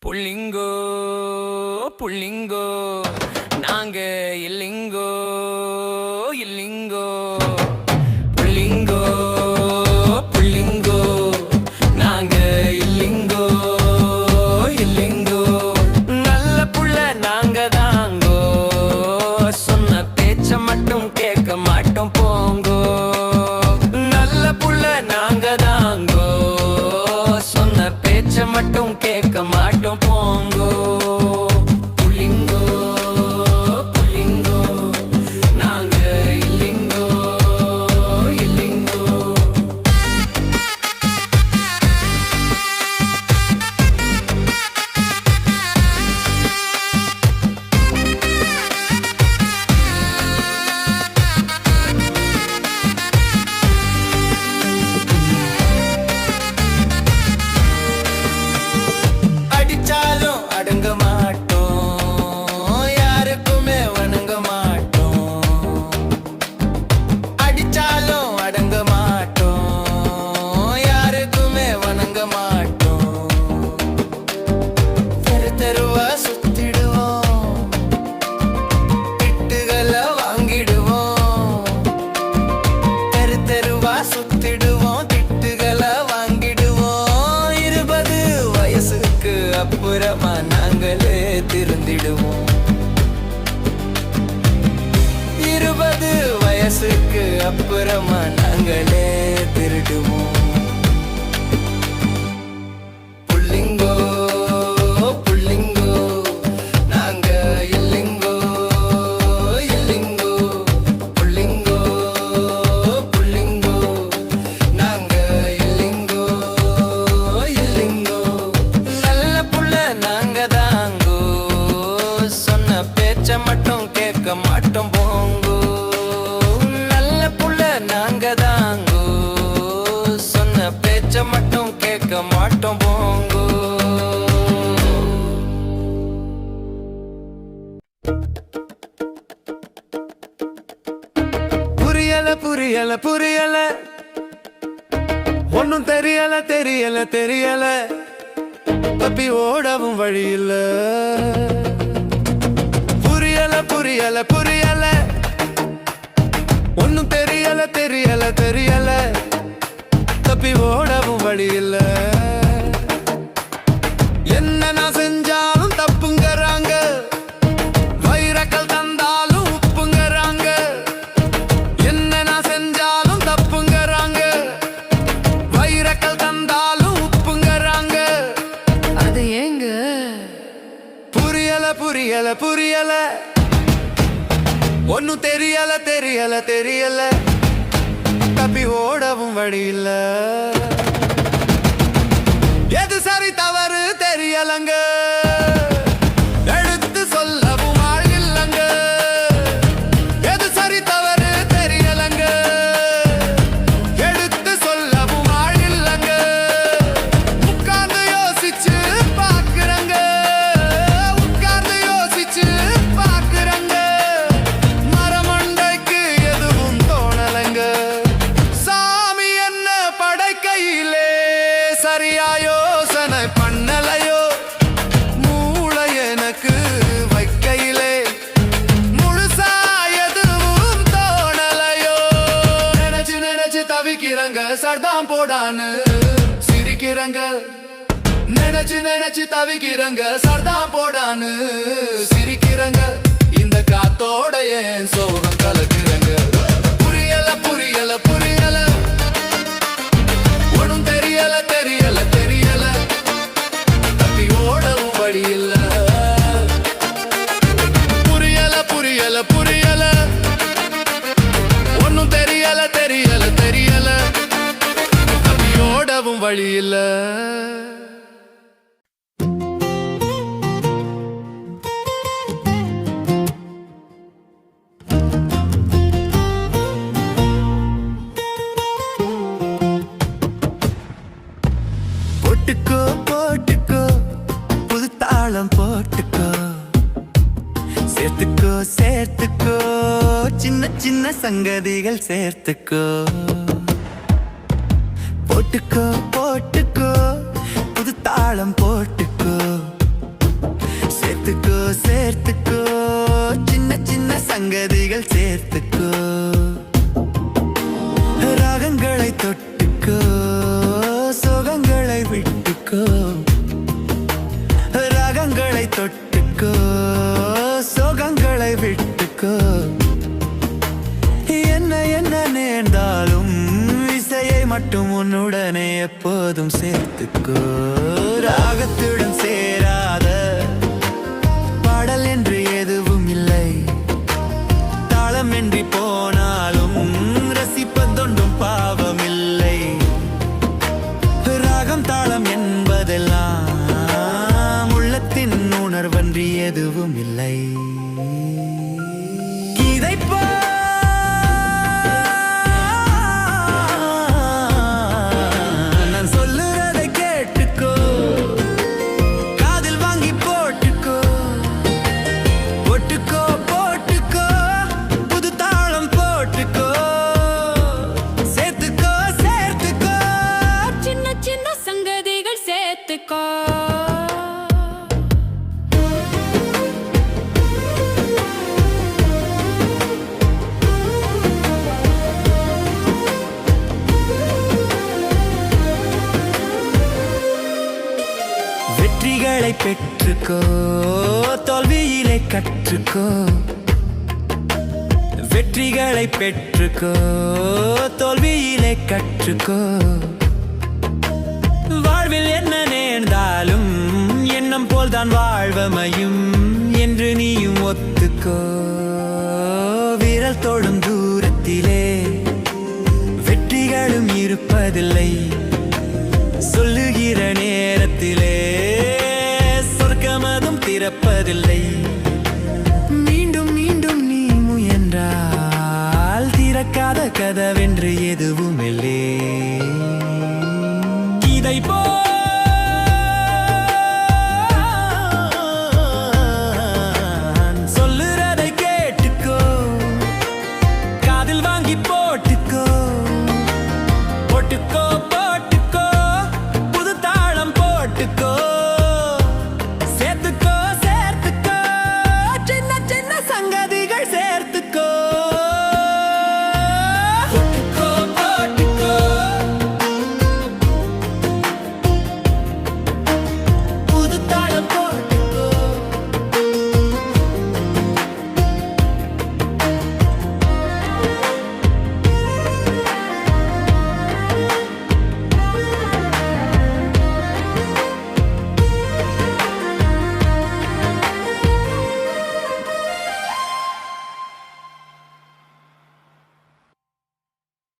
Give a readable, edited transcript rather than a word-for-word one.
புள்ளிங்கோ புள்ளிங்கோ நாங்க இல்லிங்கோ இல்லிங்கோ புள்ளிங்கோ புள்ளிங்கோ நாங்க இல்லிங்கோ இல்லிங்கோ நல்ல புள்ள நாங்க தாங்கோ சொன்ன பேச்ச மட்டும் கேட்க மாட்டோம் போங்கோ நல்ல புள்ள நாங்க தாங்கோ சொன்ன பேச்ச மட்டும் கேட்க மாட்டோம் போங்கோ புள்ளிங்கோ புள்ளிங்கோ நாங்க இல்லிங்கோ இல்லிங்கோ அடிச்சாலும் அடங்க மாட்டோம் யாருக்குமே வணங்க மாட்டோம் அடிச்சாலும் அடங்க மாட்டோம் யாருக்குமே வணங்க மாட்டோம் தெரு தெருவா சுத்திடுவோம் திட்டுகளை வாங்கிடுவோம் தெரு தெருவா சுத்திடுவோம் திட்டுகளை வாங்கிடுவோம் 20 வயசுக்கு அப்புறமா நாங்களே திருந்திடுவோம் 20 வயசுக்கு அப்புறமா நாங்களே திருடுவோம் புள்ளிங்கோ புள்ளிங்கோ நாங்க இல்லிங்கோ இல்லிங்கோ புள்ளிங்கோ புள்ளிங்கோ நாங்க இல்லிங்கோ இல்லிங்கோ நல்ல புள்ள நாங்க தாங்கோ சொன்ன பேச்ச மட்டும் கேட்க மாட்டோம் போங்கோ நல்ல புள்ள நாங்க தாங்கோ சொன்ன பேச்ச மட்டும் கேட்க மாட்டோம் போங்கோ புரியல புரியல புரியல ஒன்னும் தெரியல தெரியல தெரியல தப்பி ஓடவும் வழி இல்ல புரியல புரியல புரியல ஒன்னும் தெரியல தெரியல தெரியல தப்பி ஓடவும் வழி இல்ல என்ன நான் செஞ்சாலும் தப்புங்கறாங்க வைரக்கல் தந்தாலும் உப்புங்கறாங்க என்ன நான் செஞ்சாலும் தப்புங்கறாங்க வைரக்கல் தந்தாலும் உப்புங்கறாங்க அது ஏங்க புரியல புரியல புரியல ஒன்னும் தெரியல தெரியல தெரியல தப்பி ஓடவும் வழி இல்ல எது சரி தவறு தெரியலங்க எடுத்து சொல்லவும் ஆள் இல்லங்க எது சரி தவறு தெரியலங்க எடுத்து சொல்லவும் ஆள் இல்லங்க உட்கார்ந்து யோசிச்சு பாக்குறங்க உட்கார்ந்து யோசிச்சு பாக்குறங்க மரமண்டைக்கு எதுவும் தோணலங்க சாமி என்ன படைக்கையிலே சரியா யோசனை பண்ணலையோ மூளை எனக்கு வைக்கையிலே முழுசா எதுவும் தோணலையோ நினைச்சு நினைச்சு தவிக்கிறங்க சர்தாம் போடான்னு சிரிக்கிறங்க நினைச்சு நினைச்சு தவிக்கிறங்க சர்தாம் போடான்னு சிரிக்கிறங்க இந்த காத்தோட ஏன் சோகம் கலக்குறங்க புரியல புரியல புரியல ஒன்னும் தெரியல தெரியல தெரியல தப்பி ஓடவும் வழி இல்ல புரியல புரியல புரியல ஒன்னும் தெரியல தெரியல தெரியல தப்பி ஓடவும் வழி இல்ல போட்டுக்கோ போட்டுக்கோ புது தாளம் போட்டுக்கோ சேர்த்துக்கோ சேர்த்துக்கோ சின்ன சின்ன சங்கதிகள் சேர்த்துக்கோ போட்டுக்கோ போட்டுக்கோ புது தாளம் போட்டுக்கோ சேர்த்துக்கோ சின்ன சின்ன சங்கதிகள் சேர்த்துக்கோ ராகங்களை தொட்டுக்கோ சோகங்களை விட்டுக்கோ ராகங்களை தொட்டுக்கோ சோகங்களை விட்டுக்கோ என்ன என்ன நேர்ந்தாலும் இசையை மட்டும் உன்னுடனே எப்போதும் சேர்த்துக்கோ ராகத்துடன் சேராத பாடல் என்று எதுவும் இல்லை தாளமின்றி போனாலும் ரசிப்பதொன்றும் பாவமில்லை ராகம் தாளம் என்பதெல்லாம் உள்ளத்தின் உணர்வன்றி எதுவும் இல்லை இதைப்போ வெற்றிகளை பெற்றுக்கோ தோல்வியிலே கற்றுக்கோ வெற்றிகளை பெற்றுக்கோ தோல்வியிலே கற்றுக்கோ வாழ்வில் என்ன நேர்ந்தாலும் எண்ணம் போல்தான் வாழ்வமையும் என்று நீயும் ஒத்துக்கோ விரல் தொடும் தூரத்திலே வெற்றிகளும் இருப்பதில்லை சொல்லுகிற நேரத்திலே சொர்க்கமதும் திறப்பதில்லை மீண்டும் மீண்டும் நீ முயன்றால் திறக்காத கதவென்று எதுவும் இல்லை இதை போ